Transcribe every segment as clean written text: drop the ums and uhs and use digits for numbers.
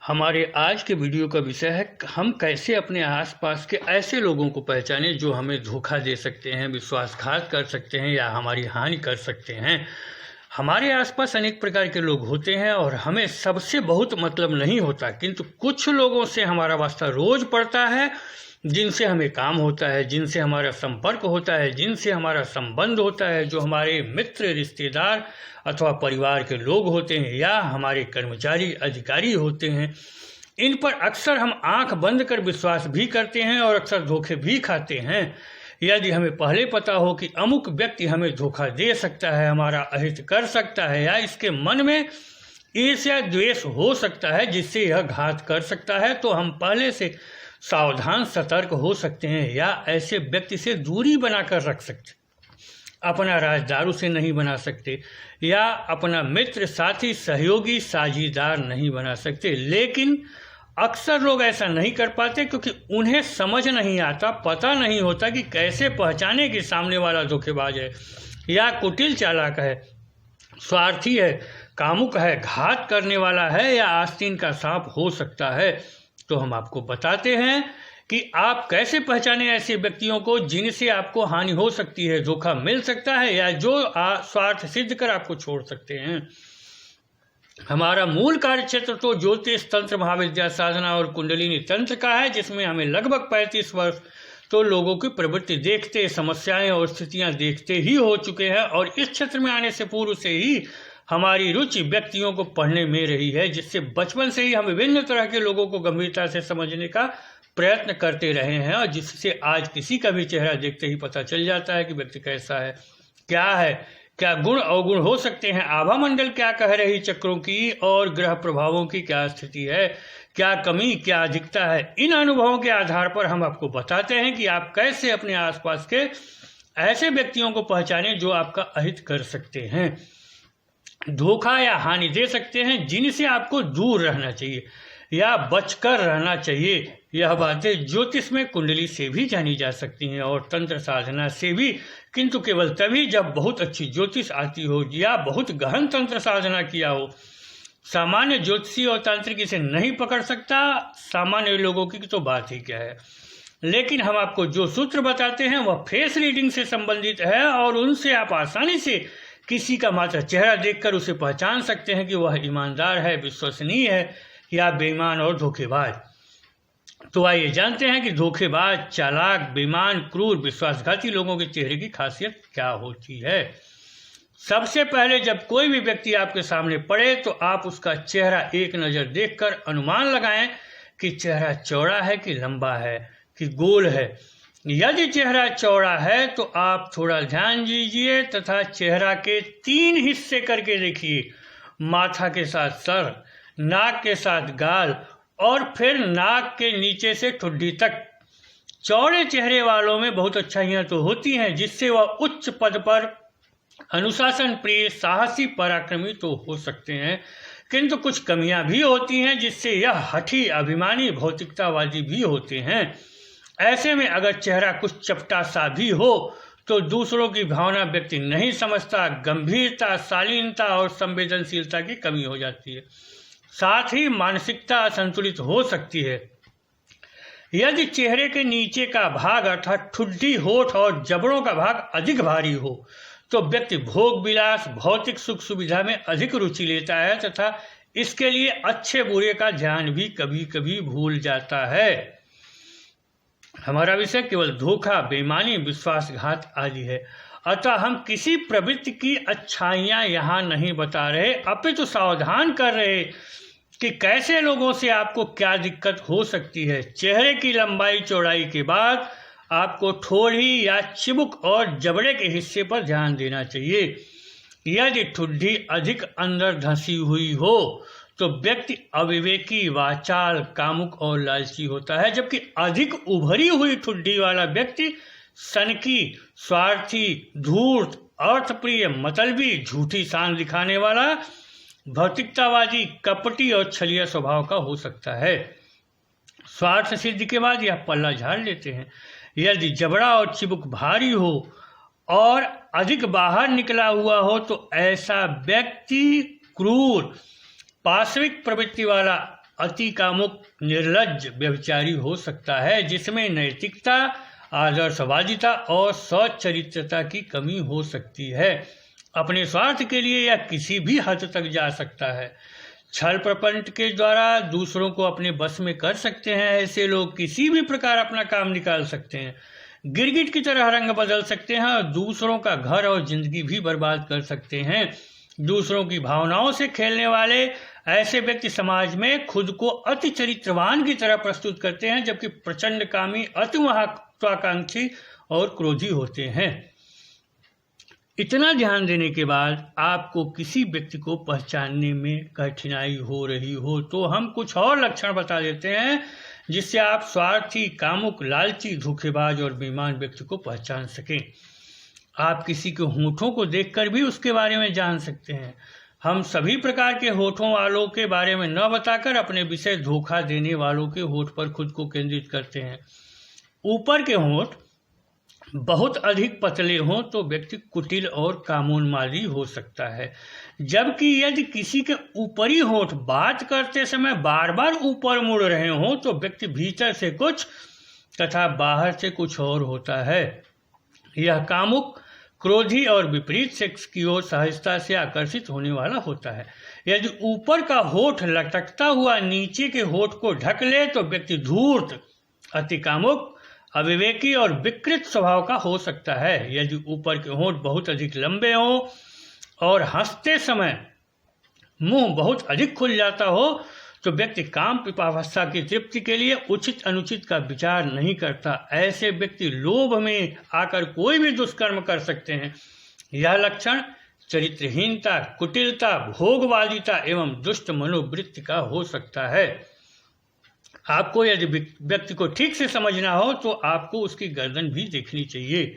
हमारे आज के वीडियो का विषय है हम कैसे अपने आसपास के ऐसे लोगों को पहचानें जो हमें धोखा दे सकते हैं, विश्वासघात कर सकते हैं या हमारी हानि कर सकते हैं। हमारे आसपास अनेक प्रकार के लोग होते हैं और हमें सबसे बहुत मतलब नहीं होता, किंतु कुछ लोगों से हमारा वास्ता रोज पड़ता है, जिनसे हमें काम होता है, जिनसे हमारा संपर्क होता है, जिनसे हमारा संबंध होता है, जो हमारे मित्र, रिश्तेदार अथवा परिवार के लोग होते हैं या हमारे कर्मचारी, अधिकारी होते हैं। इन पर अक्सर हम आंख बंद कर विश्वास भी करते हैं और अक्सर धोखे भी खाते हैं। यदि हमें पहले पता हो कि अमुक व्यक्ति हमें धोखा दे सकता है, हमारा अहित कर सकता है या इसके मन में ईर्ष्या द्वेष हो सकता है जिससे यह घात कर सकता है, तो हम पहले से सावधान सतर्क हो सकते हैं या ऐसे व्यक्ति से दूरी बनाकर रख सकते। अपना राजदारू से नहीं बना सकते या अपना मित्र, साथी, सहयोगी, साझीदार नहीं बना सकते। लेकिन अक्सर लोग ऐसा नहीं कर पाते क्योंकि उन्हें समझ नहीं आता, पता नहीं होता कि कैसे पहचाने कि सामने वाला धोखेबाज है या कुटिल चालाक है, स्वार्थी है, कामुक है, घात करने वाला है या आस्तीन का सांप हो सकता है। तो हम आपको बताते हैं कि आप कैसे पहचानें ऐसे व्यक्तियों को जिनसे आपको हानि हो सकती है, धोखा मिल सकता है या जो स्वार्थ सिद्ध कर आपको छोड़ सकते हैं। हमारा मूल कार्य क्षेत्र तो ज्योतिष तंत्र, महाविद्या साधना और कुंडलिनी तंत्र का है, जिसमें हमें लगभग 35 वर्ष तो लोगों की प्रवृत्ति देखते, समस्याएं और स्थितियां देखते ही हो चुके हैं और इस क्षेत्र में आने से पूर्व से ही हमारी रुचि व्यक्तियों को पढ़ने में रही है, जिससे बचपन से ही हम विभिन्न तरह के लोगों को गंभीरता से समझने का प्रयत्न करते रहे हैं और जिससे आज किसी का भी चेहरा देखते ही पता चल जाता है कि व्यक्ति कैसा है, क्या गुण अवगुण हो सकते हैं, आभा मंडल क्या कह रही चक्रों की और ग्रह प्रभावों की क्या स्थिति है, क्या कमी क्या अधिकता है। इन अनुभवों के आधार पर हम आपको बताते हैं कि आप कैसे अपने आसपास के ऐसे व्यक्तियों को पहचानें जो आपका अहित कर सकते हैं, धोखा या हानि दे सकते हैं, जिनसे आपको दूर रहना चाहिए या बचकर रहना चाहिए। यह बातें ज्योतिष में कुंडली से भी जानी जा सकती हैं और तंत्र साधना से भी, किंतु केवल तभी जब बहुत अच्छी ज्योतिष आती हो या बहुत गहन तंत्र साधना किया हो। सामान्य ज्योतिषी और तांत्रिक इसे नहीं पकड़ सकता, सामान्य लोगों की तो बात ही क्या है। लेकिन हम आपको जो सूत्र बताते हैं वह फेस रीडिंग से संबंधित है और उनसे आप आसानी से किसी का मात्र चेहरा देखकर उसे पहचान सकते हैं कि वह ईमानदार है, विश्वसनीय है या बेईमान और धोखेबाज। तो आइए जानते हैं कि धोखेबाज, चालाक, बेईमान, क्रूर, विश्वासघाती लोगों के चेहरे की खासियत क्या होती है। सबसे पहले जब कोई भी व्यक्ति आपके सामने पड़े तो आप उसका चेहरा एक नज़र देखकर अनुमान लगाएं कि चेहरा चौड़ा है कि लंबा है कि गोल है। यदि चेहरा चौड़ा है तो आप थोड़ा ध्यान दीजिए तथा चेहरा के 3 हिस्से करके देखिए, माथा के साथ सर, नाक के साथ गाल और फिर नाक के नीचे से ठुड्डी तक। चौड़े चेहरे वालों में बहुत अच्छाइयां तो होती हैं, जिससे वह उच्च पद पर अनुशासन प्रिय, साहसी, पराक्रमी तो हो सकते हैं, किंतु कुछ कमियां भी होती हैं जिससे यह हठी, अभिमानी, भौतिकतावादी भी होते हैं। ऐसे में अगर चेहरा कुछ चपटा सा भी हो तो दूसरों की भावना व्यक्ति नहीं समझता, गंभीरता, शालीनता और संवेदनशीलता की कमी हो जाती है, साथ ही मानसिकता असंतुलित हो सकती है। यदि चेहरे के नीचे का भाग अर्थात ठुड्डी, होठ और जबड़ों का भाग अधिक भारी हो तो व्यक्ति भोग विलास, भौतिक सुख सुविधा में अधिक रुचि लेता है तथा इसके लिए अच्छे बुरे का ध्यान भी कभी कभी भूल जाता है। हमारा विषय केवल धोखा, बेईमानी, विश्वासघात आदि है, अतः हम किसी प्रवृत्ति की अच्छाइयां यहाँ नहीं बता रहे, अपितु सावधान कर रहे कि कैसे लोगों से आपको क्या दिक्कत हो सकती है। चेहरे की लंबाई चौड़ाई के बाद आपको ठोड़ी या चिबुक और जबड़े के हिस्से पर ध्यान देना चाहिए। यदि ठुड्डी अधिक अंदर धंसी हुई हो तो व्यक्ति अविवेकी, वाचाल, कामुक और लालची होता है, जबकि अधिक उभरी हुई ठुड्डी वाला व्यक्ति सनकी, स्वार्थी, धूर्त, अर्थप्रिय, मतलबी, झूठी शान दिखाने वाला, भौतिकतावादी, कपटी और छलिया स्वभाव का हो सकता है। स्वार्थ सिद्धि के बाद यह पल्ला झाड़ लेते हैं। यदि जबड़ा और चिबुक भारी हो और अधिक बाहर निकला हुआ हो तो ऐसा व्यक्ति क्रूर, पाशविक प्रवृत्ति वाला अति कामुक, निर्लज्ज व्यभिचारी हो सकता है, जिसमें नैतिकता, आदर्शवादिता और सच्चरित्रता की कमी हो सकती है। अपने स्वार्थ के लिए यह किसी भी हद तक जा सकता है। छल प्रपंच के द्वारा दूसरों को अपने बस में कर सकते हैं। ऐसे लोग किसी भी प्रकार अपना काम निकाल सकते हैं, गिरगिट की तरह रंग बदल सकते हैं और दूसरों का घर और जिंदगी भी बर्बाद कर सकते हैं। दूसरों की भावनाओं से खेलने वाले ऐसे व्यक्ति समाज में खुद को अति चरित्रवान की तरह प्रस्तुत करते हैं, जबकि प्रचंड कामी, अति महत्वाकांक्षी और क्रोधी होते हैं। इतना ध्यान देने के बाद आपको किसी व्यक्ति को पहचानने में कठिनाई हो रही हो तो हम कुछ और लक्षण बता देते हैं, जिससे आप स्वार्थी, कामुक, लालची, धोखेबाज और बेईमान व्यक्ति को पहचान सकें। आप किसी के होठों को देखकर भी उसके बारे में जान सकते हैं। हम सभी प्रकार के होठों वालों के बारे में न बताकर अपने विषय धोखा देने वालों के होठ पर खुद को केंद्रित करते हैं। ऊपर के होठ बहुत अधिक पतले हों तो व्यक्ति कुटिल और कामोन्मादी हो सकता है, जबकि यदि किसी के ऊपरी होठ बात करते समय बार बार ऊपर मुड़ रहे हों तो व्यक्ति भीतर से कुछ तथा बाहर से कुछ और होता है। यह कामुक, क्रोधी और विपरीत सेक्स की ओर सहजता से आकर्षित होने वाला होता है। यदि ऊपर का होठ लटकता हुआ नीचे के होठ को ढक ले तो व्यक्ति धूर्त, अति कामुक, अविवेकी और विकृत स्वभाव का हो सकता है। यदि ऊपर के होंठ बहुत अधिक लंबे हों और हंसते समय मुंह बहुत अधिक खुल जाता हो तो व्यक्ति काम पिपावस्था की तृप्ति के लिए उचित अनुचित का विचार नहीं करता। ऐसे व्यक्ति लोभ में आकर कोई भी दुष्कर्म कर सकते हैं। यह लक्षण चरित्रहीनता, कुटिलता, भोगवादिता एवं दुष्ट मनोवृत्ति का हो सकता है। आपको यदि व्यक्ति को ठीक से समझना हो तो आपको उसकी गर्दन भी देखनी चाहिए।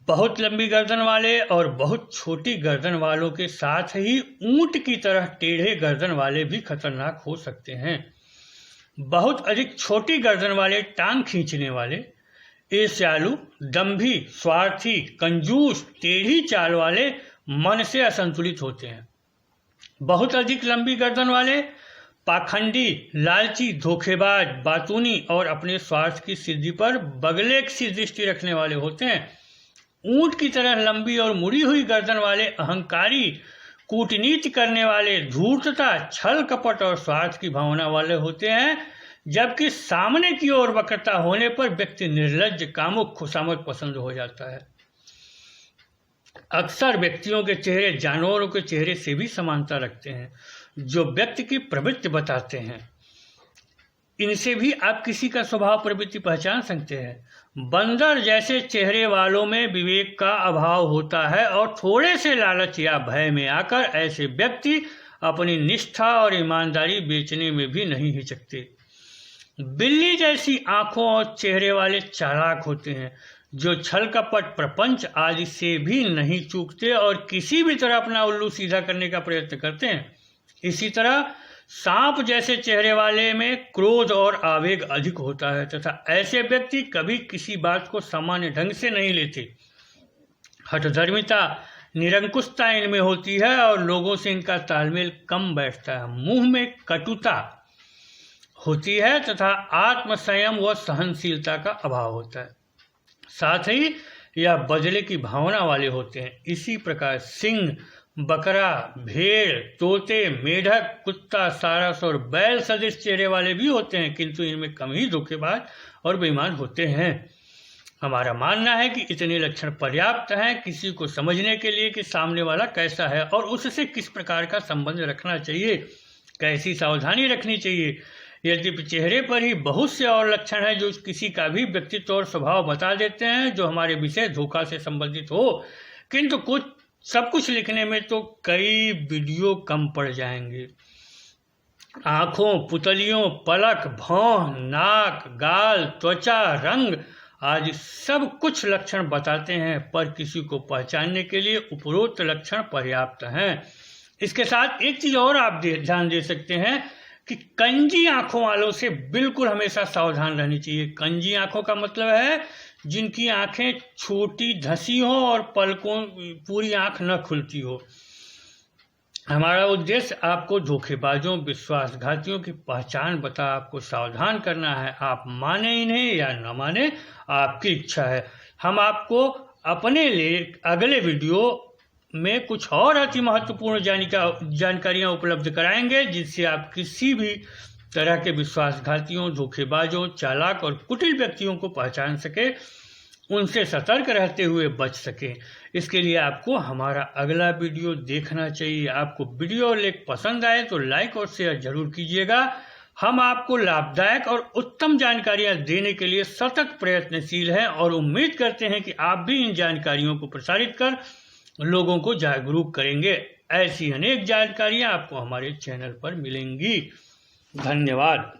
बहुत लंबी गर्दन वाले और बहुत छोटी गर्दन वालों के साथ ही ऊंट की तरह टेढ़े गर्दन वाले भी खतरनाक हो सकते हैं। बहुत अधिक छोटी गर्दन वाले टांग खींचने वाले, ईर्ष्यालु, दंभी, स्वार्थी, कंजूस, टेढ़ी चाल वाले मन से असंतुलित होते हैं। बहुत अधिक लंबी गर्दन वाले पाखंडी, लालची, धोखेबाज, बातूनी और अपने स्वार्थ की सिद्धि पर बगले की दृष्टि रखने वाले होते हैं। ऊंट की तरह लंबी और मुड़ी हुई गर्दन वाले अहंकारी, कूटनीति करने वाले, धूर्तता, छल कपट और स्वार्थ की भावना वाले होते हैं, जबकि सामने की ओर वक्रता होने पर व्यक्ति निर्लज्ज, कामुक, खुशामद पसंद हो जाता है। अक्सर व्यक्तियों के चेहरे जानवरों के चेहरे से भी समानता रखते हैं, जो व्यक्ति की प्रवृत्ति बताते हैं। इनसे भी आप किसी का स्वभाव प्रवृत्ति पहचान सकते हैं। बंदर जैसे चेहरे वालों में विवेक का अभाव होता है और थोड़े से लालच या भय में आकर ऐसे व्यक्ति अपनी निष्ठा और ईमानदारी बेचने में भी नहीं हिचकते। बिल्ली जैसी आंखों और चेहरे वाले चालाक होते हैं, जो छल कपट, प्रपंच आदि से भी नहीं चूकते और किसी भी तरह अपना उल्लू सीधा करने का प्रयत्न करते हैं। इसी तरह सांप जैसे चेहरे वाले में क्रोध और आवेग अधिक होता है तथा ऐसे व्यक्ति कभी किसी बात को सामान्य ढंग से नहीं लेते। हठधर्मिता, निरंकुशता इनमें होती है और लोगों से इनका तालमेल कम बैठता है। मुंह में कटुता होती है तथा आत्मसंयम व सहनशीलता का अभाव होता है। साथ ही यह बदले की भावना वाले होते हैं। इसी प्रकार सिंह, बकरा, भेड़, तोते, मेढक, कुत्ता, सारस और बैल सदृश चेहरे वाले भी होते हैं, किंतु इनमें कम ही धोखेबाज और बेईमान होते हैं। हमारा मानना है कि इतने लक्षण पर्याप्त हैं किसी को समझने के लिए कि सामने वाला कैसा है और उससे किस प्रकार का संबंध रखना चाहिए, कैसी सावधानी रखनी चाहिए। यद्यपि चेहरे पर ही बहुत से और लक्षण हैं जो किसी का भी व्यक्तित्व और स्वभाव बता देते हैं जो हमारे विषय धोखा से संबंधित हो, किंतु सब कुछ लिखने में तो कई वीडियो कम पड़ जाएंगे। आंखों, पुतलियों, पलक, भौं, नाक, गाल, त्वचा, रंग आदि सब कुछ लक्षण बताते हैं, पर किसी को पहचानने के लिए उपरोक्त लक्षण पर्याप्त हैं। इसके साथ एक चीज और आप ध्यान दे सकते हैं कि कंजी आंखों वालों से बिल्कुल हमेशा सावधान रहनी चाहिए। कंजी आंखों का मतलब है जिनकी आंखें छोटी धसी हो और पलकों पूरी आंख न खुलती हो। हमारा उद्देश्य आपको धोखेबाजों, विश्वासघातियों की पहचान बता आपको सावधान करना है। आप माने इन्हें या न माने, आपकी इच्छा है। हम आपको अपने लिए अगले वीडियो में कुछ और अति महत्वपूर्ण जानकारियां उपलब्ध कराएंगे, जिससे आप किसी भी तरह के विश्वासघातियों, धोखेबाजों, चालाक और कुटिल व्यक्तियों को पहचान सके, उनसे सतर्क रहते हुए बच सकें। इसके लिए आपको हमारा अगला वीडियो देखना चाहिए। आपको वीडियो लेख पसंद आए तो लाइक और शेयर जरूर कीजिएगा। हम आपको लाभदायक और उत्तम जानकारियां देने के लिए सतत प्रयत्नशील हैं और उम्मीद करते हैं कि आप भी इन जानकारियों को प्रसारित कर लोगों को जागरूक करेंगे। ऐसी अनेक जानकारियां आपको हमारे चैनल पर मिलेंगी। धन्यवाद।